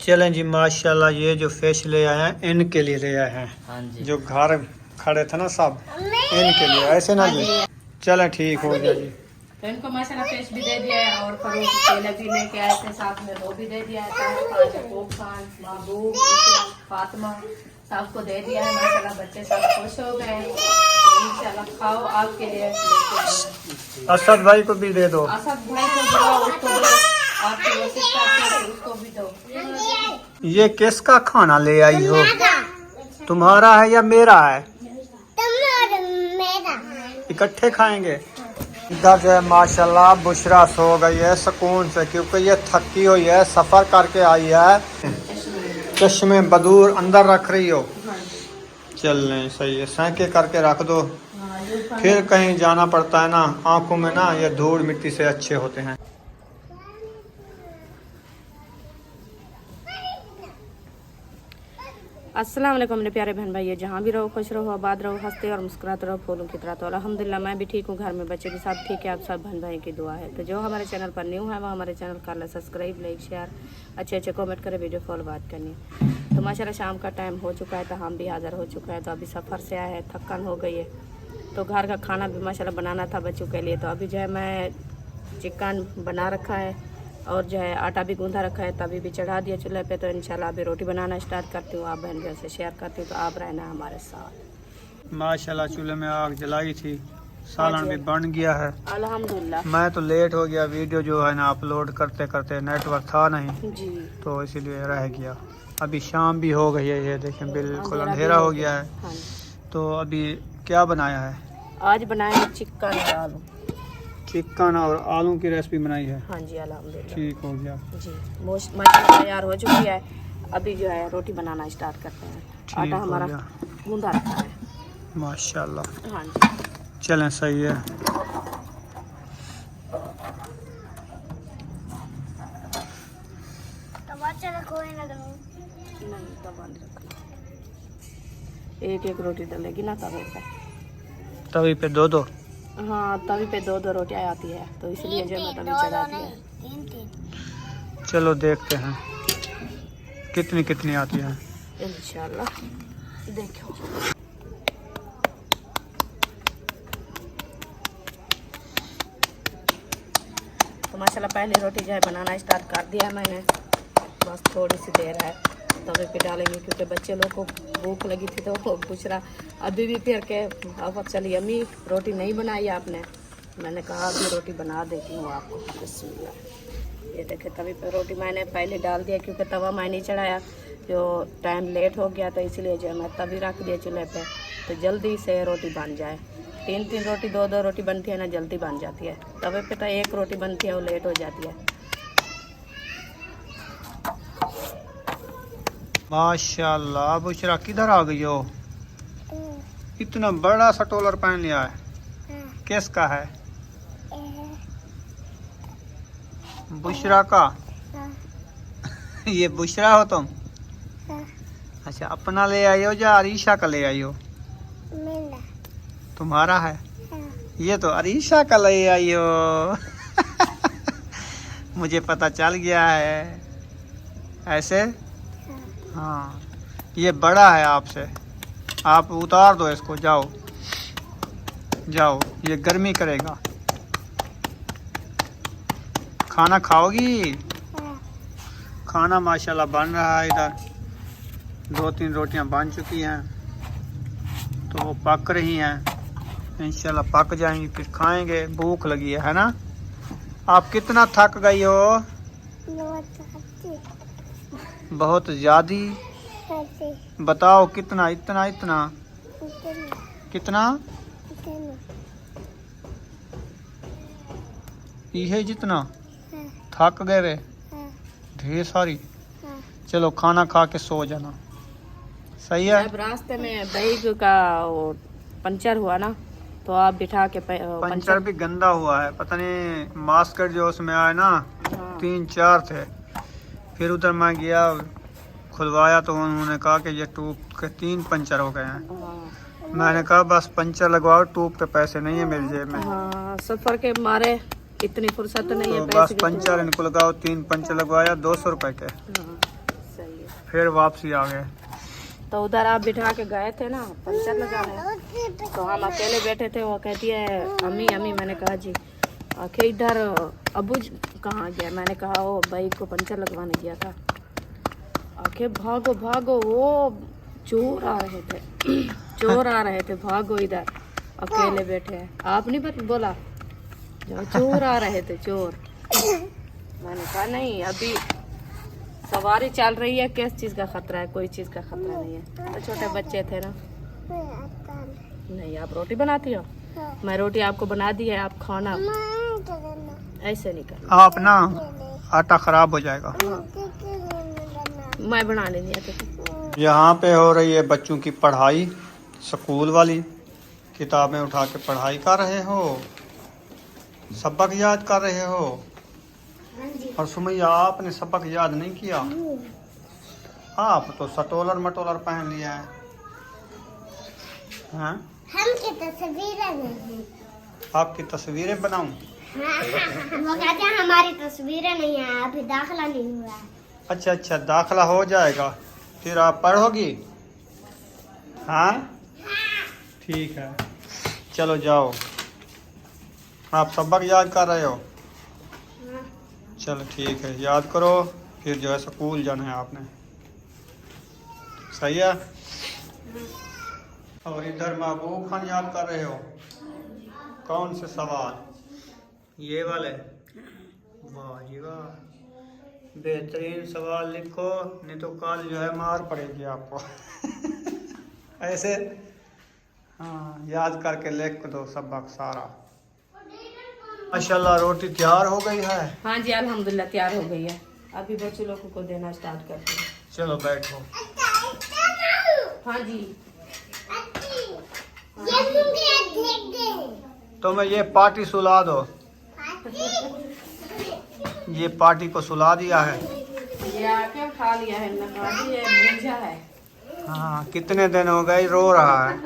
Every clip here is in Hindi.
चलें जी माशाल्लाह, ये जो फिश ले आए हैं इनके लिए ले आए हैं। हाँ जी। जो घर खड़े थे ना सब, इनके लिए, ऐसे ना जी। चलें ठीक हो गया जी। तो इनको माशाल्लाह फिश भी दे दिया है और फरूख केले भी लेके आए थे साथ में, वो भी दे दिया है। खान महबूब फातिमा सबको दे दिया है माशाल्लाह। बच्चे सब खुश हो गए हैं। तो इंशाल्लाह खाओ, आपके लिए लेके आए हैं। असद भाई को भी दे दो। असद भाई को दो, उसको दो, आपकी वो सिस्टर है उसको भी दो। ये किसका खाना ले आई हो? तुम्हारा है या मेरा है? इकट्ठे खाएंगे। इधर जो है माशाल्लाह बुशरा सो गई है सुकून से, क्योंकि ये थकी हुई है, सफ़र करके आई है। चश्मे बदूर अंदर रख रही हो? चलने सही है, सैके करके रख दो, फिर कहीं जाना पड़ता है ना, आंखों में ना ये धूल मिट्टी से अच्छे होते हैं। अस्सलाम वालेकुम मेरे प्यारे बहन भाई, जहाँ भी रहो खुश रहो, आबाद रहो, हंसते और मुस्कुराते रहो फूलों की तरह। तो अल्हम्दुलिल्लाह मैं भी ठीक हूँ, घर में बच्चे भी सब ठीक है। आप सब बहन भाई की दुआ है। तो जो हमारे चैनल पर न्यू है वो हमारे चैनल कर ले सब्सक्राइब, लाइक, शेयर, अच्छे कमेंट करे, वीडियो फॉलो बात करनी। तो माशाल्लाह शाम का टाइम हो चुका है, तो हम भी हाज़िर हो चुका है। तो अभी सफ़र से आए हैं, थकान हो गई है, तो घर का खाना भी माशाल्लाह बनाना था बच्चों के लिए। तो अभी जो है मैं चिकन बना रखा है और जो है आटा भी गूंधा रखा है, तभी भी चढ़ा दिया चूल्हे पे। तो इंशाल्लाह अभी रोटी बनाना स्टार्ट करती हूँ, आप बहन भाई से शेयर करती हूँ, तो आप रहना हमारे साथ। माशाल्लाह चूल्हे में आग जलाई थी, सालन भी बन गया है अल्हम्दुलिल्लाह। मैं तो लेट हो गया, वीडियो जो है ना अपलोड करते करते नेटवर्क था नहीं जी, तो इसीलिए रह गया। अभी शाम भी हो गई है, ये देखें बिल्कुल अंधेरा अंधेरा भी हो गया है। हाँ। तो अभी क्या बनाया है? आज बनाए चिकन और आलू। चिकन और आलू की रेसिपी बनाई है। हाँ जी अल्हम्दुलिल्लाह। ठीक हो गया जी, माशाल्लाह तैयार हो चुकी है। अभी जो है रोटी बनाना स्टार्ट करते हैं। आटा हो हमारा गया। गूंदा रखा है। माशाल्लाह, हाँ जी, चलें सही है। नहीं तवा नहीं रखना, एक एक रोटी डलेगी ना तवे पे। तवी पे दो दो? हाँ, तवी पे दो दो रोटियां आती है, तो इसलिए जो मैं तवी चढ़ा दी है। चलो देखते हैं कितनी कितनी आती है इंशाल्लाह देखो। तो माशाल्लाह पहली रोटी जो है बनाना स्टार्ट कर दिया है मैंने, बस थोड़ी सी देर है तवे पे डालेंगे, क्योंकि बच्चे लोग को भूख लगी थी। तो वो पूछ रहा अभी भी फिर के अब चलिए अम्मी रोटी नहीं बनाई आपने? मैंने कहा अभी रोटी बना देती हूँ आपको। बिस्मिल्लाह, ये देखे तवे पे रोटी मैंने पहले डाल दिया, क्योंकि तवा मैं नहीं चढ़ाया, जो टाइम लेट हो गया, तो इसलिए जो मैं तभी रख दिया चूल्हे पे, तो जल्दी से रोटी बन जाए। तीन तीन रोटी दो दो रोटी बनती है ना, जल्दी बन जाती है। तवे पे तो एक रोटी बनती है, वो लेट हो जाती है। माशाल्लाह, बुशरा किधर आ गई हो? इतना बड़ा सा टोलर पहन लिया है, किसका है? बुशरा का? ये बुशरा हो तुम? अच्छा, अपना ले आई हो या अरीशा का ले आई हो? तुम्हारा है? ये तो अरीशा का ले आई हो। मुझे पता चल गया है। ऐसे? हाँ, ये बड़ा है आपसे, आप उतार दो इसको, जाओ जाओ, ये गर्मी करेगा। खाना खाओगी? खाना माशाल्लाह बन रहा है, इधर दो तीन रोटियां बन चुकी हैं, तो वो पक रही हैं, इंशाल्लाह पक जाएंगी फिर खाएंगे। भूख लगी है ना? आप कितना थक गई हो? बहुत ज्यादा? बताओ कितना? इतना इतना कितना? ये जितना थक गए वे ढेर सारी। चलो खाना खा के सो जाना, सही है। जब रास्ते में बाइक का वो पंचर हुआ ना, तो आप बिठा के पंचर भी गंदा हुआ है, पता नहीं मास्कर जो उसमें आए ना, हाँ। 3-4 थे। फिर उधर मैं गया, खुलवाया, तो उन्होंने कहा कि ये ट्यूब के 3 पंचर हो गए हैं। हाँ। मैंने कहा बस पंचर लगवाओ, ट्यूब के पैसे नहीं है मेरी जेब में। हाँ, सफर के मारे इतनी फुर्सत नहीं है तो पैसे बस की। पंचर इनको लगाओ, 3 पंचर लगवाया, 200 रुपए के। हाँ, फिर वापसी आ गए। तो उधर आप बिठा के गए थे ना पंचर लगाने, तो हम अकेले बैठे थे। वो कहती है अम्मी अम्मी, मैंने कहा जी। आखिर इधर अबू कहाँ गया, मैंने कहा वो बाइक को पंचर लगवाने गया था। आखिर भागो भागो, वो चोर आ रहे थे चोर आ रहे थे, भागो इधर अकेले बैठे हैं। आप नहीं बोला जो चोर आ रहे थे, चोर। मैंने कहा नहीं, अभी सवारी चल रही है, किस चीज़ का खतरा है, कोई चीज़ का खतरा नहीं है। तो छोटे बच्चे थे ना। नहीं, आप रोटी बनाती हो? मैं रोटी आपको बना दी है, आप खाना। ऐसे नहीं करना, आप ना आटा खराब हो जाएगा। मैं बना लेंगी आटे। यहाँ पे हो रही है बच्चों की पढ़ाई, स्कूल वाली। किताबें उठा के पढ़ाई कर रहे हो, सबक याद कर रहे हो। और सुमैया, आपने सबक याद नहीं किया? आप तो सटोलर मटोलर पहन लिया है। हाँ? हम की तस्वीरें नहीं। आपकी तस्वीरें बनाऊं? वो कहते हैं हमारी तस्वीरें नहीं है, अभी दाखिला नहीं हुआ है। अच्छा अच्छा, दाखिला हो जाएगा, फिर आप पढ़ोगी? हाँ ठीक है, चलो जाओ। आप सबक याद कर रहे हो? चलो ठीक है, याद करो, फिर जो है स्कूल जाना है आपने। सही है। और इधर महबूब खान याद कर रहे हो? कौन से सवाल? ये वाले? वाह जी वाह, बेहतरीन सवाल लिखो, नहीं तो कल जो है मार पड़ेगी आपको। ऐसे हाँ, याद करके लिख दो सबक सारा। माशाल्लाह, रोटी तैयार हो गई है। हाँ जी, अल्हम्दुलिल्लाह तैयार हो गई है। अभी बच्चे लोगों को देना स्टार्ट करते हैं। चलो बैठो। हाँ जी, तो मैं ये पार्टी सुला दो, ये पार्टी को सुला दिया है। ये आके खा लिया है, नहा दिया है, भूजा है। हाँ, कितने दिन हो गए रो रहा है।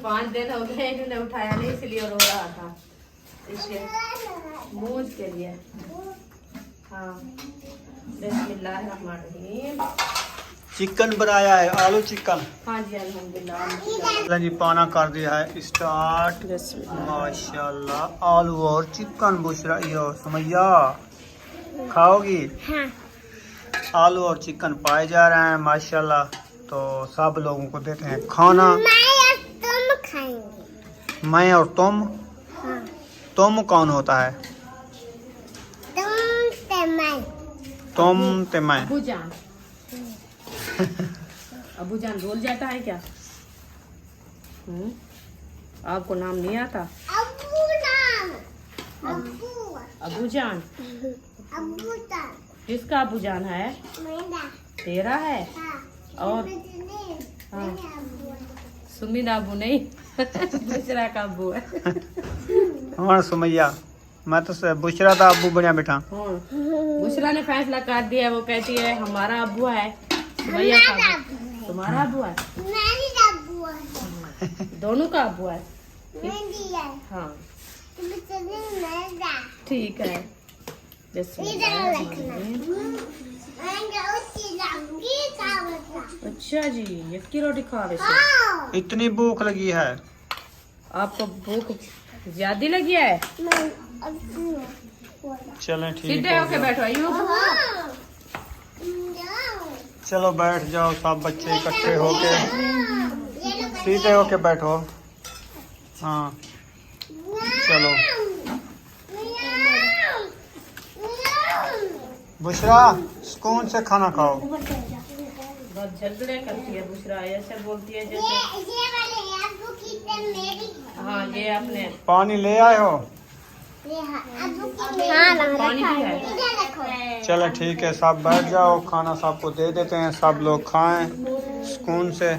5 दिन हो गए, इन्होंने उठाया नहीं, इसलिए रो रहा था। इसके मूज के लिए। हाँ, बिस्मिल्लाहिर्रहमानिर्रहीम। चिकन बनाया है, आलू चिकन। हाँ जी, अल्हम्दुलिल्लाह। जी, पाना कर दिया है स्टार्ट। बिस्मिल्लाह। माशाल्लाह, आलू और चिकन। बुशरा, यो सुमैया खाओगी? हाँ। आलू और चिकन पाए जा रहे हैं माशाल्लाह। तो सब लोगों को देते हैं खाना। मैं और तुम खाएंगे। मैं और तुम? हाँ। तुम कौन होता है? तुम ते मैं। तुम ते मैं। अबू जान। अबू जान बोल जाता है क्या? आपको नाम नहीं आता? अब्बू नाम। अब्बू। अबू जान? अब्बू जान। किसका अबू जान है? मेरा। तेरा है? हाँ। और हाँ, सुमित अबू नहीं। बुशरा का अबू है। हाँ सुमैया, मैं तो बुशरा था अबू बढ़िया बेटा। हाँ, बुशरा ने फैसला कर दिया, वो कहती है हमारा अबू है, सुमैया का अबू। तुम्हारा अबू है? मेरी अब्बू है। दोनों का अबू है। मेरी है। हाँ तुम चले मेरा। ठीक है। इधर रखना। अच्छा जी, यक्की रोटी खा रहे थे? हाँ। इतनी भूख लगी है? आपको भूख ज्यादा लगी है? चलें ठीक सीधे हो होके गया। बैठो अयूब। चलो बैठ जाओ, सब बच्चे इकट्ठे होके सीधे होके बैठो। हाँ चलो। बुशरा, सुकून से खाना खाओ। बहुत झगड़े करती है बुशरा, ऐसे बोलती है जैसे। ये वाले अब्बू की तो मेरी है। हाँ, ये अपने पानी ले आए हो? ये अब्बू की मेरी। हाँ, पानी भी है। इधर रखो। चलो ठीक है, सब बैठ जाओ, खाना सबको दे देते हैं, सब लोग खाएं सुकून से।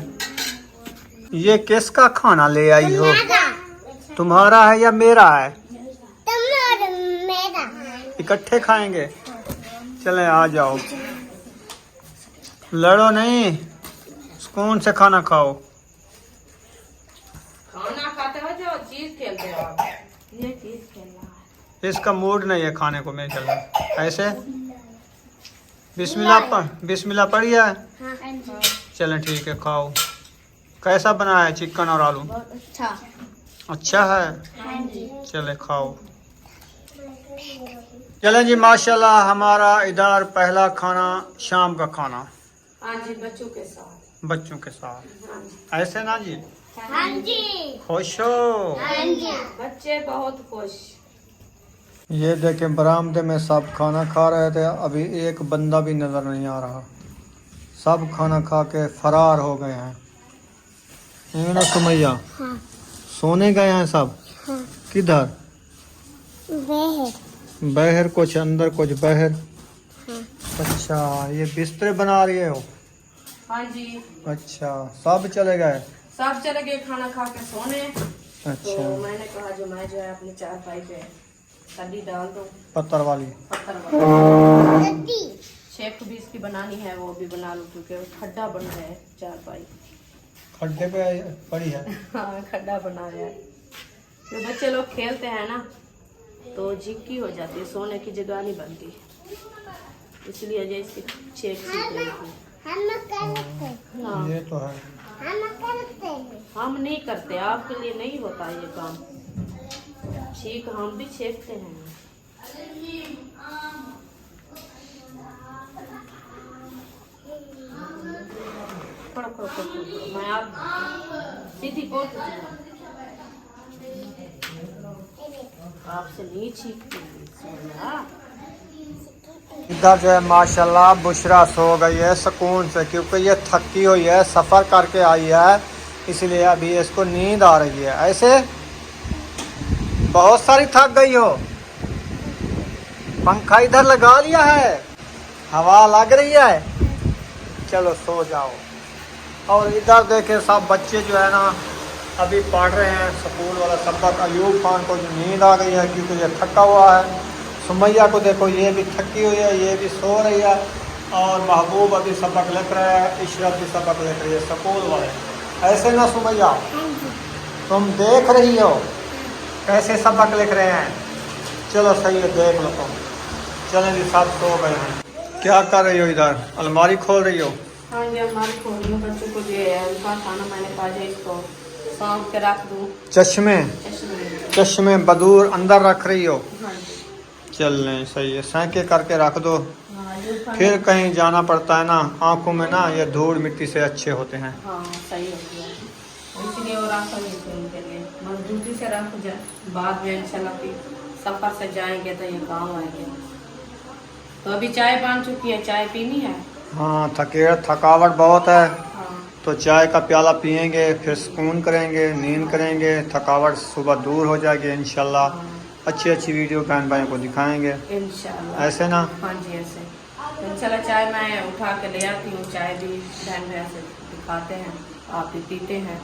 ये किसका खाना ले आई हो? तुम्हारा है या मेरा है? तुम और मेरा। इकट्ठे खाएंगे? चलें आ जाओ, लड़ो नहीं, सुकून से खाना खाओ। खाना खाते हो जो चीज खेलते हो आप। ये चीज खेलना है। इसका मूड नहीं है खाने को, मैं चल रहा ऐसे। बिस्मिल्लाह पढ़िए। हाँ जी। चलें ठीक है, खाओ। कैसा बना है चिकन और आलू? बहुत अच्छा। अच्छा है। हाँ जी। चले खाओ। चलें जी, माशाल्लाह हमारा इधर पहला खाना शाम का खाना हाँ जी, बच्चों के साथ। बच्चों के साथ ऐसे ना जी। हाँ जी। खुश हो? हाँ जी। बच्चे बहुत खुश। ये देखें, बरामदे में सब खाना खा रहे थे, अभी एक बंदा भी नजर नहीं आ रहा। सब खाना खा के फरार हो गए हैं। है ना सुमैया? हाँ। सोने गए हैं सब। हाँ। किधर? वह बहर कुछ अंदर कुछ बहर। हाँ। अच्छा, ये बिस्तर बना रही हो? हाँ जी, अच्छा, सब चले गए? सब चले गए खाना खा के सोने। अच्छा, तो मैंने कहा जो मैं जो है अपने चारपाई पे कड्डी डाल दूं, पत्थर वाली। पत्थर वाली। शेप भी इसकी बनानी है, वो भी बना लूं क्योंकि खड्डा बन रहा है चारपाई। खड्डे पे पड़ी है। हाँ, खड्डा बना रहा है। तो बच्चे लोग खेलते हैं ना तो झिक्की हो जाती है, सोने की जगह नहीं बनती, इसलिए अजय इसकी शेप सीख रही थी। हम करते हैं। हाँ, ये तो है। हम करते हैं। हम नहीं करते, आपके लिए नहीं होता ये काम। ठीक, हम भी छेकते हैं। खड़ो खड़ो खड़ो खड़ो, मैं आप सीधी कौन आपसे नहीं छीकती। इधर जो है माशाल्लाह बुशरा सो गई है सुकून से, क्योंकि ये थकी हुई है, सफ़र करके आई है, इसलिए अभी इसको नींद आ रही है। ऐसे बहुत सारी थक गई हो। पंखा इधर लगा लिया है, हवा लग रही है। चलो सो जाओ। और इधर देखे सब बच्चे जो है ना अभी पढ़ रहे हैं स्कूल वाला सबक। अयूब खान को जो नींद आ गई है क्योंकि ये थका हुआ है। सुमैया को देखो, ये भी थकी हुई है, ये भी सो रही है। और महबूब अभी सबक लिख रहा है, इशरत भी सबक लिख रही है, स्कूल वाले। ऐसे ना सुमैया, तुम देख रही हो कैसे सबक लिख रहे हैं? चलो सही है, देख लो तुम। चलें जी, सब सो गए हैं। क्या कर रही हो इधर? अलमारी खोल रही हो? हाँ जी, हमारे खोल में बच्चों को दिए है, उनका खाना मैंने कहा है इसको साँप के रख दूँ। चश्मे चश्मे। चश्मे बदूर अंदर रख रही हो? हाँ जी। चल नहीं, सही है, सैके करके रख दो। हाँ, जो खाना- फिर कहीं जाना पड़ता है ना, आंखों में ना ये धूल मिट्टी से अच्छे होते हैं। हाँ, सही हो गया, इसलिए वो रखा नहीं थे उनके लिए, मजबूती से रख जाए, बाद में इंशाल्लाह फिर सफ़र से जाएंगे तो ये काम आएंगे। तो अभी चाय बन चुकी है, चाय पीनी है। हाँ, थकावट बहुत है, हाँ, तो चाय का प्याला पियेंगे, फिर सुकून करेंगे, नींद करेंगे, थकावट सुबह दूर हो जाएगी इंशाल्लाह। हाँ, अच्छी अच्छी वीडियो बहन भाइयों को दिखाएंगे, इंशाल्लाह। ऐसे ना। हाँ जी, ऐसे। तो चलो चाय मैं उठा के ले आती हूँ, चाय भी बहन भैया से दिखाते हैं, आप भी पीते हैं।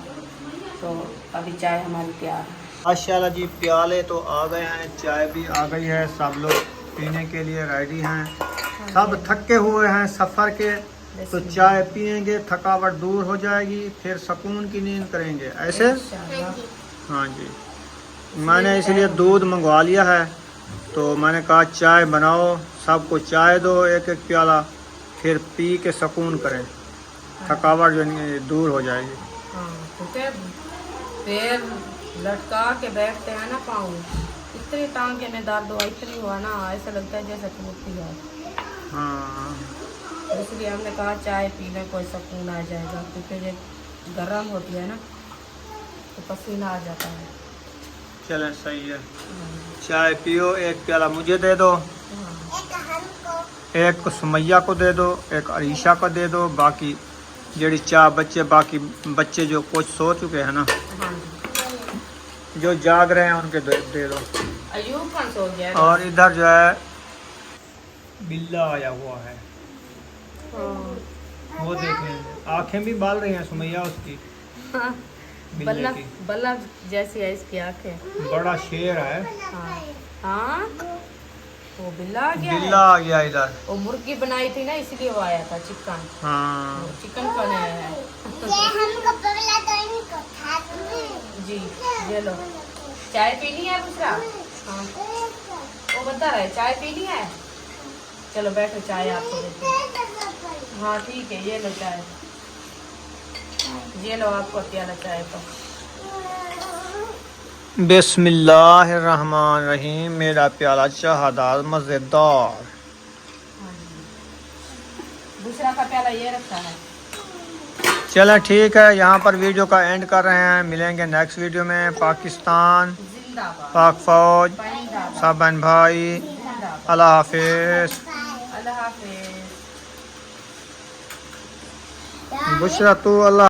तो अभी चाय हमारी तैयार है। माशाल्लाह जी, प्याले तो आ गए हैं, चाय भी आ गई है, सब लोग पीने के लिए रेडी हैं। सब थके हुए हैं सफ़र के, तो चाय पियेंगे, थकावट दूर हो जाएगी, फिर सुकून की नींद करेंगे, ऐसे। इंशाल्लाह। हाँ जी, मैंने इसलिए दूध मंगवा लिया है, तो मैंने कहा चाय बनाओ, सबको चाय दो एक एक प्याला, फिर पी के सुकून करें, थकावट जो नहीं दूर हो जाएगी। हाँ, क्योंकि पैर लटका के बैठते हैं ना, पाँव इतनी टांगे में दर्द हुआ, इतनी हुआ ना, ऐसा लगता है जैसे टूटती है। हाँ, इसलिए हमने कहा चाय पीने कोई सुकून आ जाएगा, क्योंकि ये गर्म होती है ना तो पसीना आ जाता है। चलें सही है, चाय पियो, एक प्याला मुझे दे दो, एक सुमैया को दे दो, एक अरीशा को दे दो, बाकी जेडी चाय बच्चे, बाकी बच्चे जो कुछ सो चुके हैं ना, हाँ, जो जाग रहे हैं उनके दे दो। अयूब कौन सो गया? और इधर जो है बिल्ला आया हुआ है, हाँ, वो देखें, आंखें भी बाल रही हैं सुमैया उसकी, हाँ, बिल्ले बल्ला की। बल्ला जैसी है इसकी आंखें। बड़ा शेर है। हाँ, हाँ, वो बिल्ला आ गया बिल्ला है। आ गया इधर। वो मुर्गी बनाई थी ना, इसलिए वो आया था, चिकन। हाँ, चिकन बनाया है। हमको पगला तो इनको खा दूँ। जी, ये लो, चाय पीनी है दूसरा? हाँ, वो बता रहे चाय पीनी है। चलो बैठो, चाय आपको देते हैं। हाँ ठीक है, ये लो चाय, ये लो आपको प्याला चाय का। बिस्मिल्लाहिर्रहमानिर्रहीम। मेरा प्याला शहदार मज़ेदार। दूसरा का प्याला ये रखा है। चलो ठीक है, यहाँ पर वीडियो का एंड कर रहे हैं। मिलेंगे नेक्स्ट वीडियो में। पाकिस्तान, जिंदाबाद, पाक फौज, जिंदाबाद, सब बहन भाई, जिंदाबाद। अल्लाह हाफिज़। अल्लाह हाफिज। बुशरा तू अल्लाह